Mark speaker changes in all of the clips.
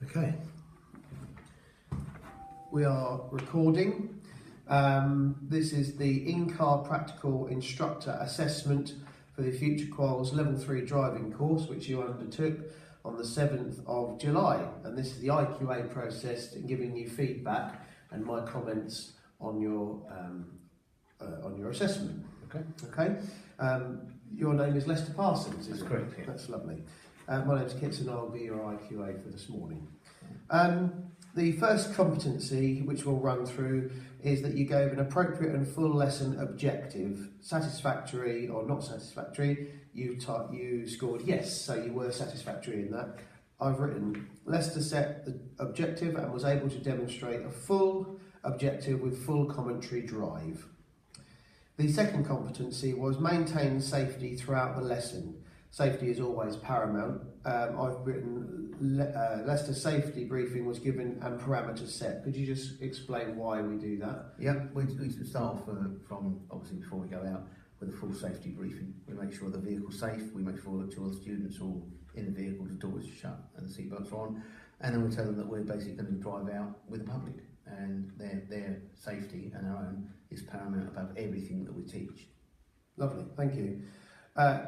Speaker 1: Okay. We are recording. This is the in-car practical instructor assessment for the Future Quals Level 3 driving course, which you undertook on the 7th of July. And this is the IQA process giving you feedback and my comments on your assessment. Okay. Your name is Lester Parsons, is it?
Speaker 2: That's correct, yeah.
Speaker 1: That's lovely. My name is Kits and I'll be your IQA for this morning. The first competency, which we'll run through, is that you gave an appropriate and full lesson objective. Satisfactory or not satisfactory, you scored yes, so you were satisfactory in that. I've written, Lester set the objective and was able to demonstrate a full objective with full commentary drive. The second competency was maintain safety throughout the lesson. Safety is always paramount. I've written Leicester's safety briefing was given and parameters set. Could you just explain why we do that?
Speaker 2: Yeah, we start off from, obviously before we go out, with a full safety briefing. We make sure the vehicle's safe, we make sure that all the students are all in the vehicle, the doors are shut and the seatbelts are on, and then we tell them that we're basically going to drive out with the public and their safety and our own is paramount above everything that we teach.
Speaker 1: Lovely, thank you.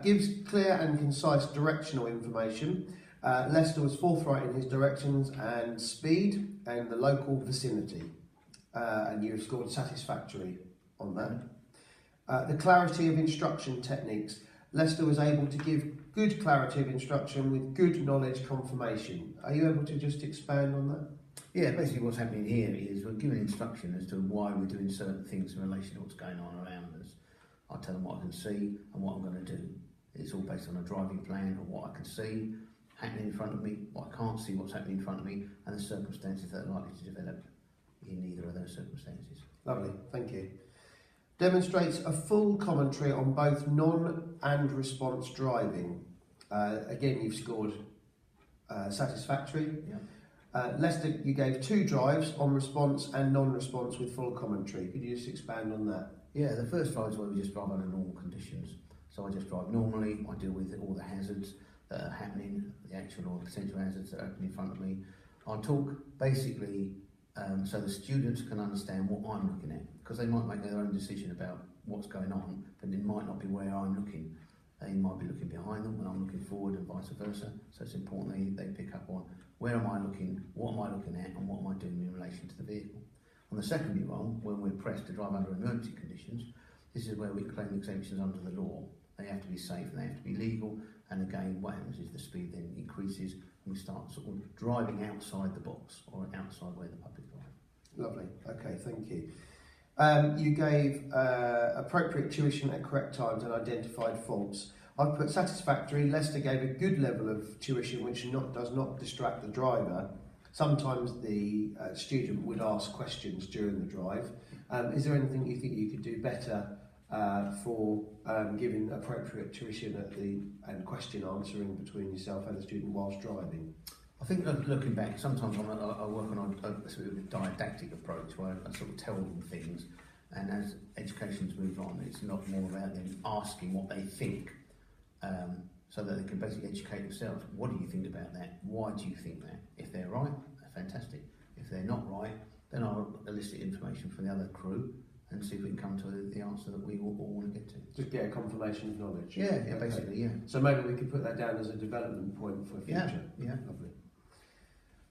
Speaker 1: Gives clear and concise directional information. Lester was forthright in his directions and speed and the local vicinity, and you scored satisfactory on that. The clarity of instruction techniques. Lester was able to give good clarity of instruction with good knowledge confirmation. Are you able to just expand on that?
Speaker 2: Yeah, basically what's happening here is we're giving instruction as to why we're doing certain things in relation to what's going on around us. I tell them what I can see and what I'm going to do. It's all based on a driving plan of what I can see happening in front of me, what I can't see what's happening in front of me, and the circumstances that are likely to develop in either of those circumstances.
Speaker 1: Lovely, thank you. Demonstrates a full commentary on both non and response driving. Again, you've scored satisfactory.
Speaker 2: Yeah.
Speaker 1: Lester, you gave 2 drives on response and non-response with full commentary. Could you just expand on that?
Speaker 2: Yeah, the first drive is where we just drive under normal conditions. So I just drive normally, I deal with all the hazards that are happening, the actual or potential hazards that are happening in front of me. I talk basically so the students can understand what I'm looking at, because they might make their own decision about what's going on, but it might not be where I'm looking. They might be looking behind them when I'm looking forward and vice versa. So it's important they pick up on where am I looking, what am I looking at, and what am I doing in relation to the vehicle. On the secondary one, when we're pressed to drive under emergency conditions, this is where we claim exemptions under the law. They have to be safe and they have to be legal, and again what happens is the speed then increases and we start sort of driving outside the box or outside where the public drive.
Speaker 1: Lovely, okay, thank you. You gave appropriate tuition at correct times and identified faults. I've put satisfactory. Lester gave a good level of tuition which does not distract the driver. Sometimes the student would ask questions during the drive. Is there anything you think you could do better for giving appropriate tuition and question answering between yourself and the student whilst driving?
Speaker 2: I think looking back, sometimes I work on a sort of didactic approach where I sort of tell them things, and as education's moved on, it's not more about them asking what they think, so that they can basically educate themselves. What do you think about that? Why do you think that? If they're right, fantastic. If they're not right, then I'll elicit information from the other crew and see if we can come to the answer that we all want to get to.
Speaker 1: Just get a confirmation of knowledge.
Speaker 2: Yeah,
Speaker 1: okay.
Speaker 2: Basically, yeah.
Speaker 1: So maybe we could put that down as a development point for future.
Speaker 2: Yeah.
Speaker 1: Lovely.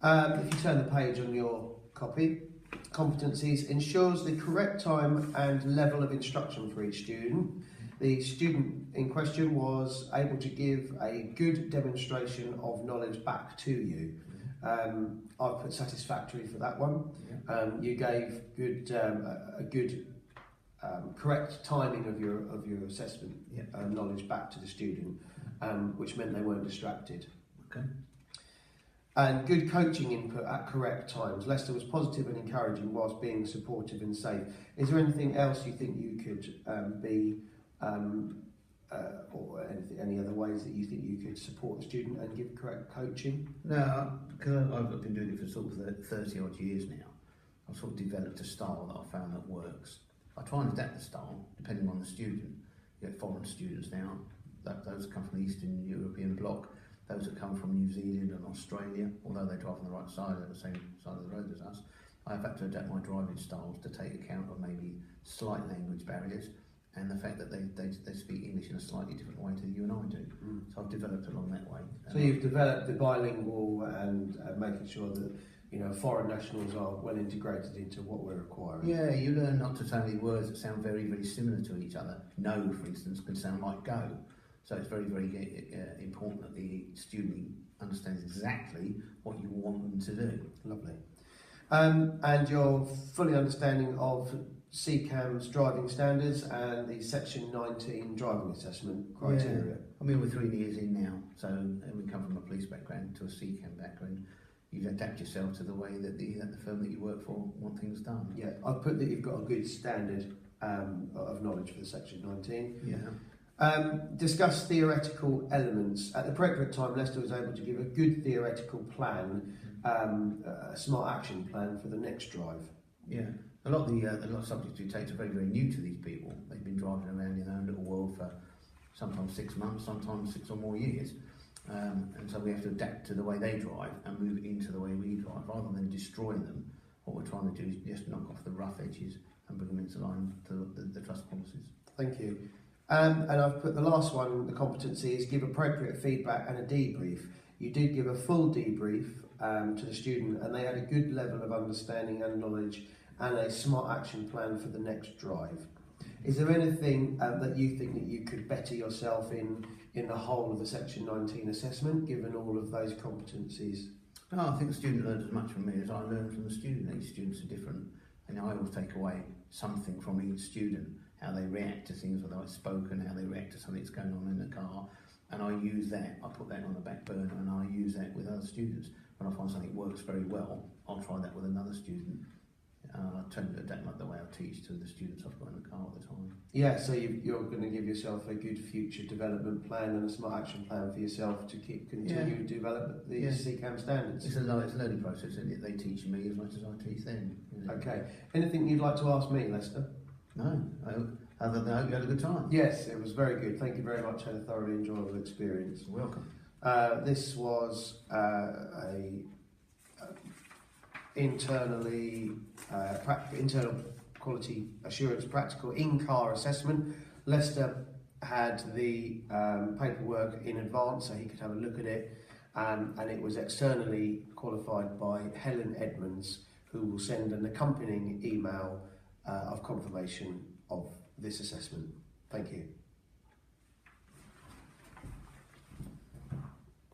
Speaker 1: If you turn the page on your copy, competencies ensures the correct time and level of instruction for each student. The student in question was able to give a good demonstration of knowledge back to you. I've put satisfactory for that one. You gave a good correct timing of your assessment knowledge back to the student, which meant they weren't distracted.
Speaker 2: Okay.
Speaker 1: And good coaching input at correct times. Lester was positive and encouraging whilst being supportive and safe. Is there anything else you think you could be, or any other ways that you think you could support the student and give correct coaching?
Speaker 2: No, because I've been doing it for sort of 30 odd years now. I've sort of developed a style that I've found that works. I try and adapt the style depending on the student. You get foreign students now, those come from the Eastern European bloc. those that come from New Zealand and Australia, although they drive on the right side, at the same side of the road as us, I've had to adapt my driving styles to take account of maybe slight language barriers and the fact that they speak English in a slightly different way to you and I do. So I've developed along that way.
Speaker 1: So you've developed the bilingual and making sure that foreign nationals are well integrated into what we're requiring.
Speaker 2: Yeah, you learn not to say any words that sound very, very similar to each other. No, for instance, can sound like go. So it's very, very important that the student understands exactly what you want them to do.
Speaker 1: Lovely. And you're fully understanding of CCAM's driving standards and the Section 19 driving assessment criteria.
Speaker 2: Yeah. I mean, we're 3 years in now, so we come from a police background to a CCAM background. You adapt yourself to the way that the firm that you work for want things done.
Speaker 1: Yeah, I've put that you've got a good standard of knowledge for the Section 19.
Speaker 2: Yeah.
Speaker 1: Discuss theoretical elements. At the appropriate time, Leicester was able to give a good theoretical plan, a smart action plan for the next drive.
Speaker 2: Yeah, a lot of subjects we take are very, very new to these people. They've been driving around in their own little world for sometimes 6 months, sometimes 6 or more years. And so we have to adapt to the way they drive and move into the way we drive, rather than destroy them. What we're trying to do is just knock off the rough edges and bring them into line to the trust policies.
Speaker 1: Thank you. And I've put the last one, the competency, is give appropriate feedback and a debrief. You did give a full debrief to the student, and they had a good level of understanding and knowledge and a smart action plan for the next drive. Is there anything that you think that you could better yourself in the whole of the Section 19 assessment, given all of those competencies?
Speaker 2: No, I think the student learns as much from me as I learn from the student. Each students are different, and I always take away something from each student, how they react to things, whether it's spoken, how they react to something that's going on in the car, and I use that, I put that on the back burner, and I use that with other students. When I find something works very well, I'll try that with another student. I tend to adapt like the way I teach to the students I've got in the car all the time.
Speaker 1: Yeah, so you're going to give yourself a good future development plan and a smart action plan for yourself to continue to develop the CCAM standards.
Speaker 2: It's a learning process, and they teach me as much as I teach them.
Speaker 1: Okay. Anything you'd like to ask me, Lester?
Speaker 2: No. Other than I hope you had a good time.
Speaker 1: Yes, it was very good. Thank you very much. Had a thoroughly enjoyable experience.
Speaker 2: You're welcome.
Speaker 1: This was internal quality assurance practical in-car assessment. Leicester had the paperwork in advance so he could have a look at it, and it was externally qualified by Helen Edmonds, who will send an accompanying email of confirmation of this assessment. Thank you.